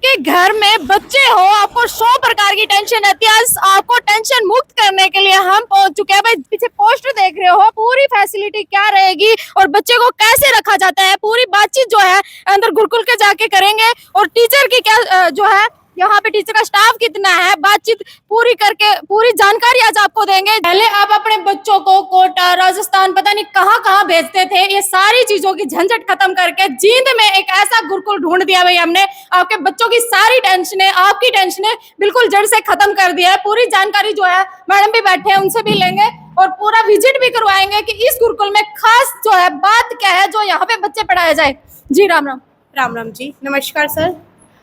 आपके घर में बच्चे हो, आपको 100 प्रकार की टेंशन रहती है। आज आपको टेंशन मुक्त करने के लिए हम पहुंच चुके हैं। भाई पीछे पोस्टर देख रहे हो, पूरी फैसिलिटी क्या रहेगी और बच्चे को कैसे रखा जाता है, पूरी बातचीत जो है अंदर गुरुकुल के जाके करेंगे। और टीचर की क्या जो है, यहाँ पे टीचर का स्टाफ कितना है, बातचीत पूरी करके पूरी जानकारी आज आपको देंगे। पहले आप अपने बच्चों को कोटा, राजस्थान, पता नहीं कहाँ कहाँ भेजते थे। ये सारी चीजों की झंझट खत्म करके जींद में एक ऐसा गुरुकुल ढूंढ दिया भाई हमने। आपके बच्चों की सारी टेंशनें, आपकी टेंशनें बिल्कुल जड़ से खत्म कर दिया है। पूरी जानकारी जो है मैडम भी बैठे हैं, उनसे भी लेंगे और पूरा विजिट भी करवाएंगे कि इस गुरुकुल में खास जो है बात क्या है जो यहाँ पे बच्चे पढ़ाए जाए। जी राम राम। राम राम जी, नमस्कार सर।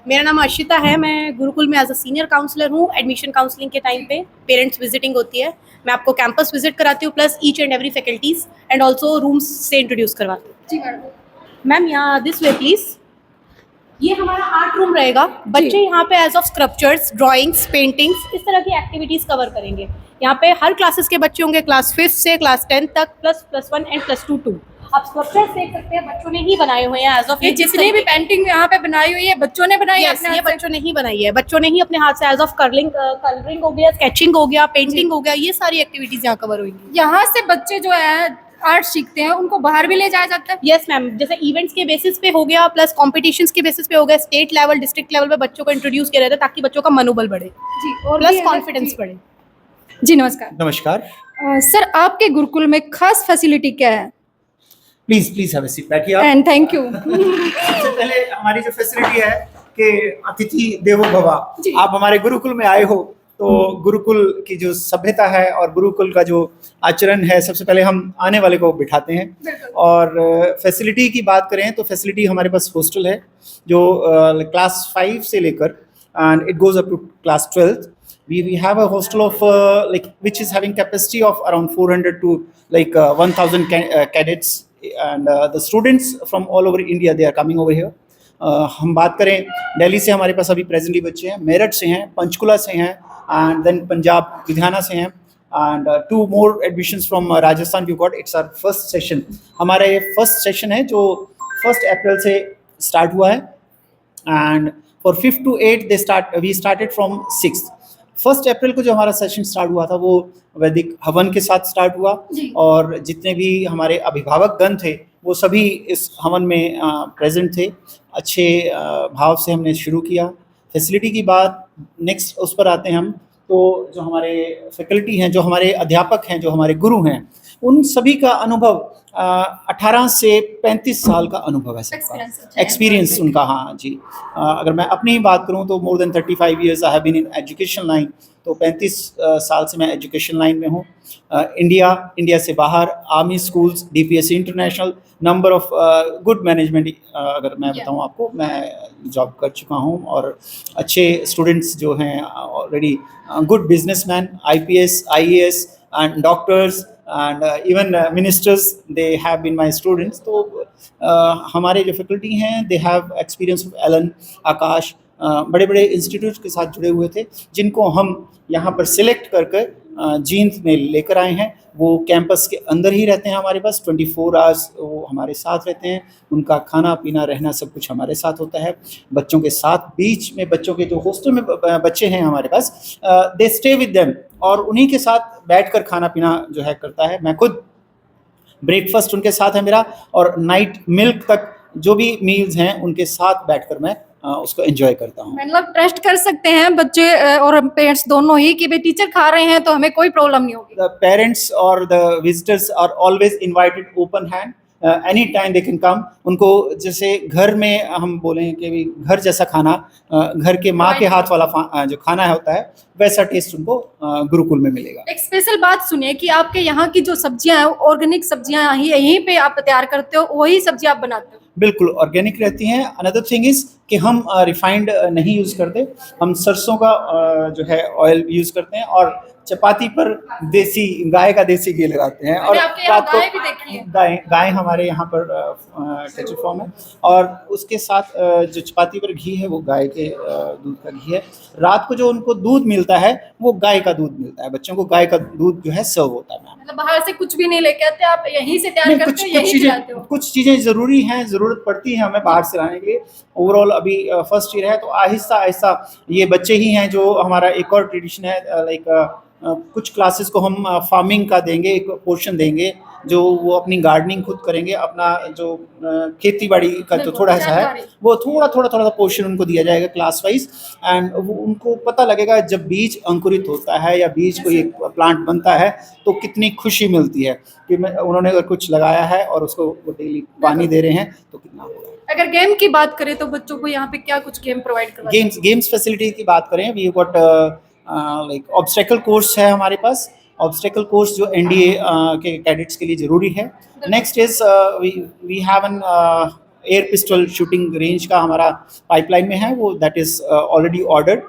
मेरा नाम अर्शिता है। मैं गुरुकुल में एज अ सीनियर काउंसलर हूँ। एडमिशन काउंसलिंग के टाइम पे पेरेंट्स विजिटिंग होती है, मैं आपको कैंपस विजिट कराती हूँ, plus each and every faculties and also rooms से इंट्रोड्यूस करवाती हूँ। जी मैम यहाँ दिस वे प्लीज। ये हमारा आर्ट रूम रहेगा। बच्चे यहाँ पे as of sculptures, drawings, paintings, इस तरह की एक्टिविटीज़ कवर करेंगे। यहाँ पे हर क्लासेस के बच्चे होंगे, क्लास 5th से क्लास 10 तक, +1 एंड +2 2। आप स्क्रप्चर्स देख सकते हैं, बच्चों ने ही बनाए हुए हैं एज ऑफ। ये जितनी भी पेंटिंग यहाँ पे बनाई हुई है बच्चों ने बनाई है अपने ये हाथ से? बच्चों ने ही बनाई है, बच्चों ने ही अपने हाथ से एज ऑफ कलरिंग हो गया, स्केचिंग हो गया, पेंटिंग हो गया, ये सारी एक्टिविटीज यहाँ कवर होंगी। यहाँ से बच्चे जो है आर्ट सीखते हैं, उनको बाहर भी ले जाया जाता है? यस मैम, जैसे इवेंट्स के बेसिस पे हो गया, प्लस कॉम्पिटिशंस के बेसिस पे हो गया, स्टेट लेवल, डिस्ट्रिक्ट लेवल पे बच्चों को इंट्रोड्यूस किया जाता है ताकि बच्चों का मनोबल बढ़े जी, और प्लस भी कॉन्फिडेंस बढ़े। जी नमस्कार। नमस्कार। सर आपके गुरुकुल में खास फैसिलिटी क्या है? Please please have a seat, बैठिए आप। And thank you. सबसे पहले हमारी जो फैसिलिटी है कि अतिथि देवो भव। जी। आप हमारे गुरुकुल में आए हो तो गुरुकुल की जो सभ्यता है और गुरुकुल का जो आचरण है, सबसे पहले हम आने वाले को बिठाते हैं। और फैसिलिटी की बात करें तो फैसिलिटी हमारे पास हॉस्टल है जो क्लास 5 से लेकर and it goes up to class 12th. We have a hostel of which is having capacity of around 400 to 1000 cadets, and the students from all over India, they are coming over here. हम बात करें दिल्ली से हमारे पास अभी presently बच्चे हैं, मेरठ से हैं, पंचकुला से हैं, एंड देन पंजाब लुधियाना से हैं, and 2 more admissions from Rajasthan we got. It's our first session. हमारा ये फर्स्ट सेशन है जो 1 अप्रैल से स्टार्ट हुआ है, and for 5th to 8th we started from 6th. 1 अप्रैल को जो हमारा सेशन स्टार्ट हुआ था वो वैदिक हवन के साथ स्टार्ट हुआ, और जितने भी हमारे अभिभावक गण थे वो सभी इस हवन में प्रेजेंट थे। अच्छे भाव से हमने शुरू किया। फैसिलिटी की बात नेक्स्ट उस पर आते हैं हम, तो जो हमारे फैकल्टी हैं, जो हमारे अध्यापक हैं, जो हमारे गुरु हैं, उन सभी का अनुभव 18 से 35 साल का अनुभव है सबका, एक्सपीरियंस उनका। हाँ जी, अगर मैं अपनी ही बात करूँ तो more than 35 years I have been in education line, तो 35 साल से मैं एजुकेशन लाइन में हूँ। इंडिया से बाहर army schools, DPSC international, number of good management, अगर मैं बताऊँ आपको, मैं जॉब कर चुका हूँ, और अच्छे स्टूडेंट्स जो हैं already good businessman, IPS, IAS and doctors and even ministers, they have been my students. तो हमारे जो फैकल्टी हैं they have experience of Allen, Aakash, बड़े बड़े इंस्टीट्यूट के साथ जुड़े हुए थे, जिनको हम यहाँ पर सिलेक्ट करके जींद में लेकर आए हैं। वो कैंपस के अंदर ही रहते हैं हमारे पास, 24 आवर्स वो हमारे साथ रहते हैं। उनका खाना पीना रहना सब कुछ हमारे साथ होता है। बच्चों के साथ, बीच में बच्चों के जो हॉस्टल में बच्चे हैं हमारे पास, दे स्टे विद देम, और उन्हीं के साथ बैठकर खाना पीना जो है करता है। मैं खुद ब्रेकफास्ट उनके साथ है मेरा, और नाइट मिल्क तक जो भी मील्स हैं उनके साथ बैठकर मैं उसको एंजॉय करता हूँ। मतलब ट्रस्ट कर सकते हैं बच्चे और पेरेंट्स दोनों ही कि भाई टीचर खा रहे हैं तो हमें कोई प्रॉब्लम नहीं होगी। The parents or the visitors are always invited open hand. Any time they can come. उनको जैसे घर में हम बोलें कि भी घर जैसा खाना, घर के माँ के हाथ वाला जो खाना होता है, वैसा टेस्ट उनको गुरुकुल में मिलेगा। एक स्पेशल बात सुनिए कि आपके यहाँ की जो सब्जियां हैं, ऑर्गेनिक सब्जियां यहीं पे आप तैयार करते हो, वही सब्जी आप बनाते हो? बिल्कुल ऑर्गेनिक रहती हैं। अनदर थिंग इज़ कि हम रिफाइंड नहीं यूज़ करते, हम सरसों का जो है ऑयल यूज़ करते हैं, और चपाती पर देसी गाय का देसी घी लगाते हैं। और आपके यहाँ रात को गाय भी देखी है। गाय हमारे यहाँ पर कैटल फॉर्म है, और उसके साथ जो चपाती पर घी है वो गाय के दूध का घी है। रात को जो उनको दूध मिलता है वो गाय का दूध मिलता है, बच्चों को गाय का दूध जो है सर्व होता है मैम। मतलब बाहर से कुछ भी नहीं लेके आते, आप यहीं से तैयार करते हो, यहीं खिलाते हो? कुछ चीज़ें ज़रूरी हैं, ज़रूरत पड़ती है हमें बाहर से लाने के लिए। ओवरऑल अभी फर्स्ट ईयर है, तो आहिस्ता आहिस्ता ये बच्चे ही हैं जो हमारा एक और ट्रेडिशन है, लाइक कुछ क्लासेस को हम फार्मिंग का देंगे, एक पोर्शन देंगे जो वो अपनी गार्डनिंग खुद करेंगे, अपना जो खेती बाड़ी का जो थोड़ा सा है वो थोड़ा सा पोर्शन उनको दिया जाएगा क्लास वाइज। एंड वो उनको पता लगेगा जब बीज अंकुरित होता है या बीज कोई एक प्लांट बनता है तो कितनी खुशी मिलती है कि उन्होंने अगर कुछ लगाया है और उसको वो डेली पानी दे रहे हैं तो कितना होगा। अगर गेम की बात करें तो बच्चों को यहाँ पे क्या कुछ गेम प्रोवाइड करवाते हैं? गेम्स फैसिलिटी की बात करें, we got like obstacle course है हमारे पास। ऑब्स्टेकल कोर्स जो एनडीए के कैडेट्स के लिए ज़रूरी है। Next is we have an air pistol shooting range का हमारा पाइपलाइन में है, वो that is already ordered.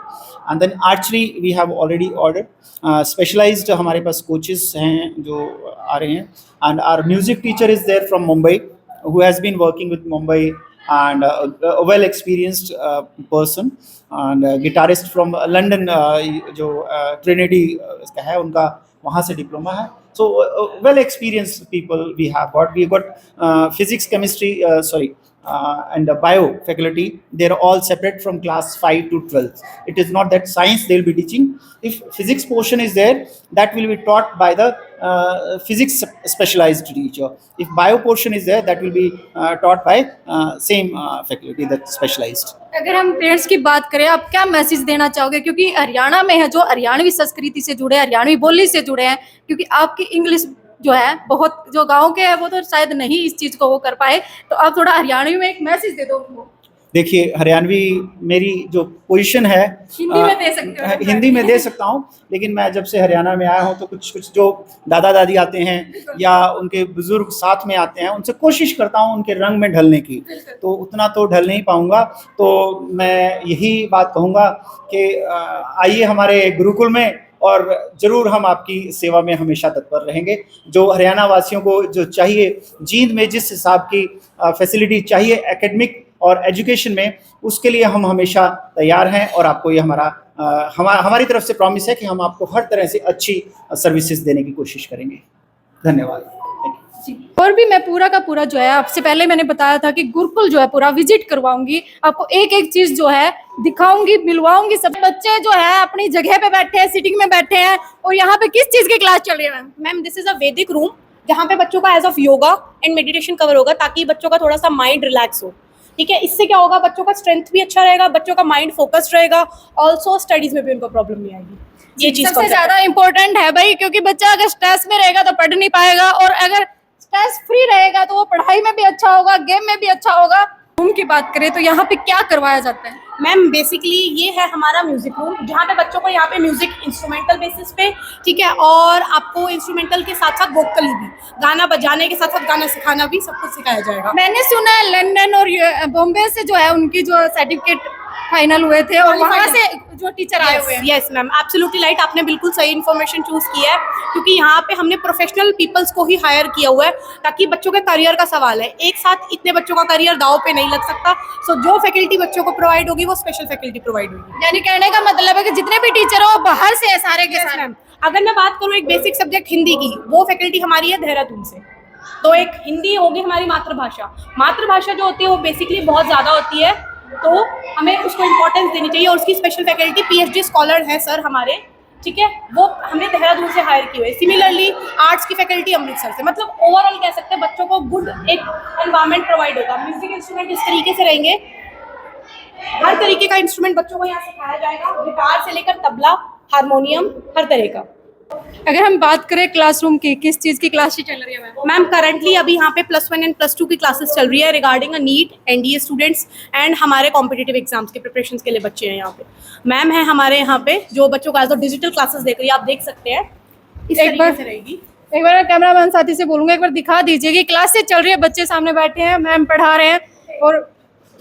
And then archery we have already ordered. Specialized हमारे पास कोचेस हैं जो आ रहे हैं। And our music teacher is there from Mumbai, who has been working with Mumbai, and a well experienced person, and guitarist from London, जो Trinity का है, उनका वहाँ से डिप्लोमा है। So well experienced people we have got physics, chemistry, and bio faculty. They're all separate from class 5 to 12. It is not that science they'll be teaching. If physics portion is there, that will be taught by the physics specialized teacher. If bio portion is there, that will be taught by same faculty that specialized. अगर हम parents की बात करें, आप क्या message देना चाहोगे? क्योंकि हरियाणा में है, जो हरियाणवी संस्कृति से जुड़े, हरियाणवी बोली से जुड़े हैं, क्योंकि आपकी इंग्लिश जो है बहुत, जो गांव के हैं वो तो शायद नहीं इस चीज को वो कर पाए, तो आप थोड़ा हरियाणवी में एक मैसेज दे दो उनको। देखिए, हरियाणवी मेरी जो पोजीशन है हिंदी में दे सकते हो? हिंदी में दे सकता हूँ, लेकिन मैं जब से हरियाणा में आया हूँ तो कुछ जो दादा दादी आते हैं या उनके बुजुर्ग साथ में आते हैं, उनसे कोशिश करता हूँ उनके रंग में ढलने की, तो उतना तो ढल नहीं पाऊँगा। तो मैं यही बात कहूँगा कि आइए हमारे गुरुकुल में, और ज़रूर हम आपकी सेवा में हमेशा तत्पर रहेंगे। जो हरियाणा वासियों को जो चाहिए, जींद में जिस हिसाब की फैसिलिटी चाहिए एकेडमिक और एजुकेशन में, उसके लिए हम हमेशा तैयार हैं। और आपको ये हमारी तरफ से प्रॉमिस है कि हम आपको हर तरह से अच्छी सर्विसेज देने की कोशिश करेंगे। धन्यवाद। और भी मैं पूरा का पूरा जो है, आपसे पहले मैंने बताया था कि गुरुकुल जो है पूरा विजिट करवाऊंगी, आपको एक एक चीज जो है दिखाऊंगी, मिलवाऊंगी। सब बच्चे जो है अपनी जगह पे बैठे हैं, सीटिंग में बैठे हैं। और यहाँ पे किस चीज की क्लास चल रही है ma'am? Ma'am, this is a Vedic room, जहाँ पे बच्चों का as of yoga and meditation cover होगा, ताकि बच्चों का थोड़ा सा माइंड रिलैक्स हो। ठीक है, इससे क्या होगा, बच्चों का स्ट्रेंथ भी अच्छा रहेगा, बच्चों का माइंड फोकस्ड रहेगा, ऑल्सो स्टडीज में भी उनको प्रॉब्लम नहीं आएगी। ये चीज सबसे ज्यादा इंपॉर्टेंट है भाई, क्योंकि बच्चा अगर स्ट्रेस में रहेगा तो पढ़ नहीं पाएगा, और अगर स्ट्रेस फ्री रहेगा तो वो पढ़ाई में भी अच्छा होगा, गेम में भी अच्छा होगा। रूम की बात करें तो यहाँ पे क्या करवाया जाता है? मैम, बेसिकली ये है हमारा म्यूजिक रूम, जहाँ पे बच्चों को यहाँ पे म्यूजिक इंस्ट्रूमेंटल बेसिस पे, ठीक है, और आपको इंस्ट्रूमेंटल के साथ साथ वोकली भी, गाना बजाने के साथ साथ गाना सिखाना भी, सब कुछ सिखाया जाएगा। मैंने सुना है लंदन और बॉम्बे से जो है उनकी जो सर्टिफिकेट फाइनल हुए थे, और वहाँ से जो टीचर आए हुए हैं। यस मैम, एब्सोल्युटली राइट, आपने बिल्कुल सही इन्फॉर्मेशन चूज की है, क्योंकि यहाँ पे हमने प्रोफेशनल पीपल्स को ही हायर किया हुआ है, ताकि बच्चों के करियर का सवाल है, एक साथ इतने बच्चों का करियर दाव पे नहीं लग सकता। सो जो फैकल्टी बच्चों को प्रोवाइड होगी वो स्पेशल फैकल्टी प्रोवाइड होगी। यानी कहने का मतलब है कि जितने भी टीचर हो बाहर से है सारे के सारे। मैम, अगर मैं बात करूँ एक बेसिक सब्जेक्ट हिंदी की, वो फैकल्टी हमारी है देहरादून से। तो एक हिंदी होगी हमारी मातृभाषा जो होती है वो बेसिकली बहुत ज़्यादा होती है, तो हमें उसको इम्पोर्टेंस देनी चाहिए। और उसकी स्पेशल फैकल्टी पीएचडी स्कॉलर है सर हमारे, ठीक है, वो हमने देहरादून से हायर की हुई है। सिमिलरली आर्ट्स की फैकल्टी अमृतसर से। मतलब ओवरऑल कह सकते हैं बच्चों को गुड एक एनवायरनमेंट प्रोवाइड होगा। म्यूजिक इंस्ट्रूमेंट इस तरीके से रहेंगे, हर तरीके का इंस्ट्रूमेंट बच्चों को यहाँ सिखाया जाएगा, गिटार से लेकर तबला, हारमोनियम, हर तरह का। अगर हम बात करें क्लासरूम की, किस चीज़ की क्लास चल रही है मैम? करंटली अभी यहाँ पे +1 एंड +2 की क्लासेस चल रही है regarding NEET, NDA students and हमारे कॉम्पिटिटिव एग्जाम्स के प्रिपरेशन के लिए बच्चे हैं यहाँ पे। मैम है हमारे यहाँ पे जो बच्चों को एज अ डिजिटल क्लासेस देख रही है, आप देख सकते हैं इस तरीके से रहेगी। एक बार कैमरामैन साथी से बोलूंगा, एक बार दिखा दीजिए कि क्लासेस चल रही है, बच्चे सामने बैठे हैं, मैम पढ़ा रहे हैं, और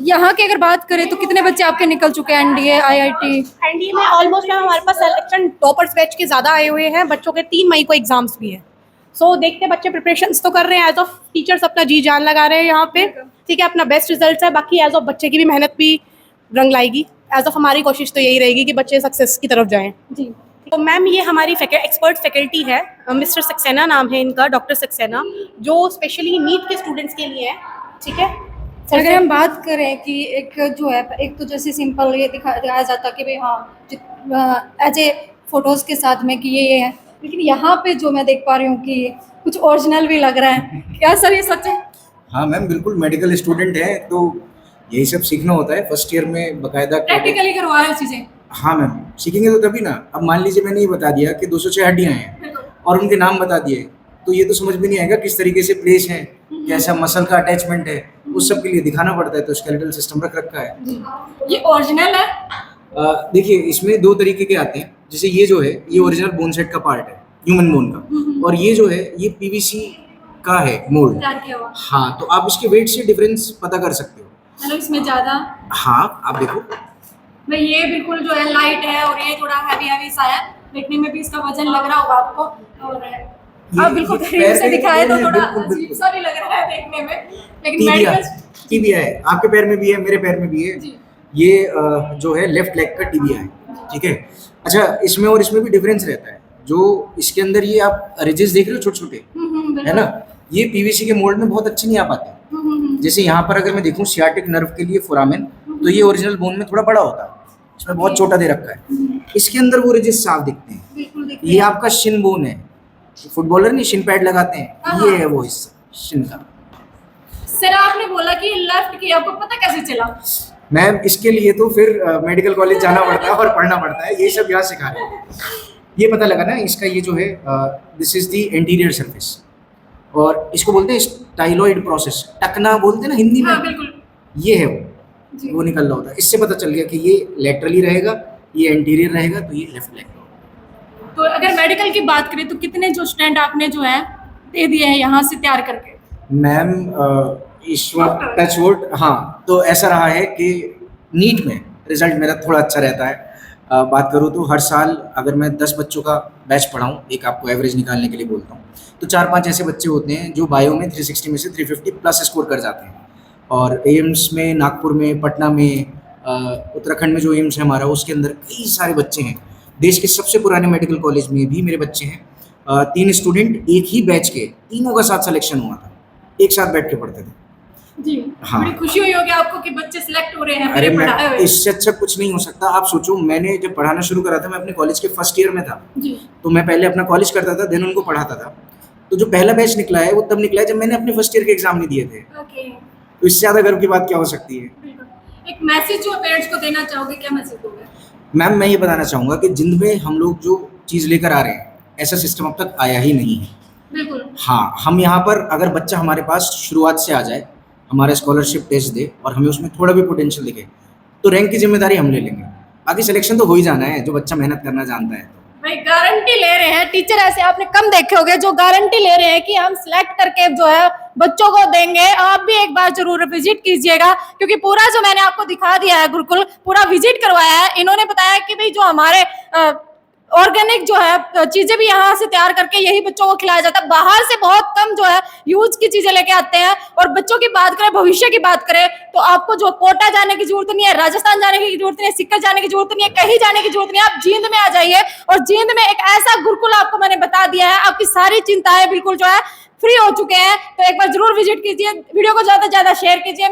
यहाँ की अगर बात करें तो कितने बच्चे आपके निकल चुके हैं एनडीए आईआईटी? एनडीए में ऑलमोस्ट हमारे पास सिलेक्शन टॉपर्स बैच के ज़्यादा आए हुए हैं, बच्चों के 3 मई को एग्जाम्स भी हैं। सो देखते हैं, बच्चे प्रिपरेशंस तो कर रहे हैं, एज ऑफ टीचर्स अपना जी जान लगा रहे हैं यहाँ पे, ठीक है, अपना बेस्ट रिजल्ट है। बाकी एज ऑफ बच्चे की भी मेहनत भी रंग लाएगी। एज ऑफ हमारी कोशिश तो यही रहेगी कि बच्चे सक्सेस की तरफ जाएँ। जी। तो मैम ये हमारी एक्सपर्ट फैकल्टी है, मिस्टर सक्सेना नाम है इनका, डॉक्टर सक्सेना, जो स्पेशली नीट के स्टूडेंट्स के लिए है, ठीक है। अगर हम बात करें कि एक जो है, एक तो जैसे सिंपल ये दिखाया जाता कि भाई हाँ एज ए फोटोज़ के साथ में कि ये है, लेकिन यहाँ पे जो मैं देख पा रही हूँ कि कुछ ओरिजिनल भी लग रहा है। क्या सर ये सच है? हाँ मैम, बिल्कुल मेडिकल स्टूडेंट है तो यही सब सीखना होता है। फर्स्ट ईयर में बकायदा प्रैक्टिकली करवाया है चीज़ें? हाँ मैम, सीखेंगे तो तभी ना। अब मान लीजिए मैंने ये बता दिया कि 206 हड्डियाँ हैं और उनके नाम बता दिए, तो ये तो समझ में नहीं आएगा किस तरीके से प्लेस है, कैसा मसल का अटैचमेंट है, उस सब के लिए दिखाना पड़ता है। तो स्केलेटल सिस्टम रख रखा है। ये ओरिजिनल है? देखिए, इसमें 2 तरीके के आते हैं। जैसे ये जो है, ये ओरिजिनल बोन सेट का पार्ट है, ह्यूमन बोन का, और ये जो है ये पीवीसी का है मोल्ड। तैयार किया हुआ। हाँ, तो आप इसके वेट से डिफरेंस पता कर सकते हो। मतलब इसमें ज़्यादा? हाँ, आप देखो भाई ये बिल्कुल जो है लाइट है और ये थोड़ा हैवी सा है, देखने में भी इसका वजन लग रहा होगा आपको। और आप बिल्कुल करीब से दिखाए तो थोड़ा अजीब सा भी लग रहा है देखने में, लेकिन मेडिकल टीबिया है, आपके पैर में भी है, मेरे पैर में भी है। ये जो है लेफ्ट लेग का टीबिया है, ठीक है। अच्छा, इसमें और इसमें भी डिफरेंस रहता है। जो इसके अंदर ये आप रिजेस देख रहे हो छोटे छोटे, है ना, ये पीवीसी के मोल्ड में बहुत अच्छे नहीं आ पाते। जैसे यहाँ पर अगर मैं देखूँ सियाटिक नर्व के लिए फोरामेन, तो ये ओरिजिनल बोन में थोड़ा बड़ा होता है, इसमें बहुत छोटा दे रखा है। इसके अंदर वो रिजेस साफ दिखते हैं। ये आपका शिन बोन है, फुटबॉलर नहीं शिन पैड लगाते हैं, ये है वो हिस्सा शिन का। सर आपने बोला कि लेफ्ट की, आपको पता कैसे चला? मैम, इसके लिए तो फिर मेडिकल कॉलेज जाना पड़ता है और पढ़ना पड़ता है। ये सब यहाँ सिखा रहे हैं। ये पता लगा ना, इसका ये जो है this is the anterior surface, और इसको बोलते हैं स्टाइलॉइड प्रोसेस, टकना बोलते हैं ना हिंदी में। हाँ, बिल्कुल। ये है वो निकल रहा होता है। इससे पता चल गया कि ये लेटरली रहेगा, ये एंटीरियर रहेगा, तो ये लेफ्ट लेग। तो अगर मेडिकल की बात करें तो कितने जो स्टैंड आपने जो है दे दिए हैं यहाँ से तैयार करके? मैम, ईश्वर टच वुड, हाँ, तो ऐसा रहा है कि नीट में रिजल्ट मेरा थोड़ा अच्छा रहता है। बात करूँ तो हर साल अगर मैं 10 बच्चों का बैच पढ़ाऊँ, एक आपको एवरेज निकालने के लिए बोलता हूँ, तो 4-5 ऐसे बच्चे होते हैं जो बायो में 360 में से 350 प्लस स्कोर कर जाते हैं। और एम्स में, नागपुर में, पटना में, उत्तराखंड में जो एम्स है हमारा, उसके अंदर कई सारे बच्चे हैं। देश के सबसे पुराने मेडिकल कॉलेज में भी मेरे बच्चे हैं। 3 स्टूडेंट एक ही बैच के, तीनों का साथ सिलेक्शन हुआ था, एक साथ बैठ के पढ़ते थे। जी। हाँ। बड़ी खुशी हुई होगी आपको कि बच्चे सिलेक्ट हो रहे हैं अरे मेरे मैं, पढ़ाए हुए। इससे अच्छा कुछ नहीं हो सकता। आप सोचो, मैंने जब पढ़ाना शुरू करा था, मैं अपने कॉलेज के फर्स्ट ईयर में था, जी। तो मैं पहले अपना कॉलेज करता था, देन उनको पढ़ाता था। तो जो पहला बैच निकला है वो तब निकला है जब मैंने अपने फर्स्ट ईयर के एग्जाम नहीं दिए थे। ओके। तो इससे ज़्यादा गर्व की बात क्या हो सकती है? बिल्कुल। एक मैसेज जो पेरेंट्स को देना चाहोगे, क्या मैसेज दोगे? मैम, मैं ये बताना चाहूँगा कि जिंदगी में हम लोग जो चीज़ लेकर आ रहे हैं, ऐसा सिस्टम अब तक आया ही नहीं है। बिल्कुल। हाँ, हम यहाँ पर अगर बच्चा हमारे पास शुरुआत से आ जाए, हमारा स्कॉलरशिप टेस्ट दे और हमें उसमें थोड़ा भी पोटेंशियल दिखे, तो रैंक की जिम्मेदारी हम ले लेंगे। बाकी सिलेक्शन तो हो ही जाना है, जो बच्चा मेहनत करना जानता है। भाई गारंटी ले रहे हैं टीचर, ऐसे आपने कम देखे होंगे जो गारंटी ले रहे हैं कि हम सिलेक्ट करके जो है बच्चों को देंगे। आप भी एक बार जरूर विजिट कीजिएगा, क्योंकि पूरा जो मैंने आपको दिखा दिया है, गुरुकुल पूरा विजिट करवाया है। इन्होंने बताया कि भाई जो हमारे ऑर्गेनिक जो है चीजें भी यहाँ से तैयार करके यही बच्चों को खिलाया जाता है। बाहर से बहुत कम जो है यूज की चीजें लेके आते हैं। और बच्चों की बात करें, भविष्य की बात करें, तो आपको जो कोटा जाने की जरूरत नहीं है, राजस्थान जाने की जरूरत नहीं है, सिक्कर जाने की जरूरत नहीं है, कहीं जाने की जरूरत नहीं है। आप जींद में आ जाइए, और जींद में एक ऐसा गुरुकुल आपको मैंने बता दिया है, आपकी सारी चिंताएं बिल्कुल जो है फ्री हो चुके हैं। तो एक बार जरूर विजिट कीजिए, वीडियो को ज्यादा से ज्यादा शेयर कीजिए।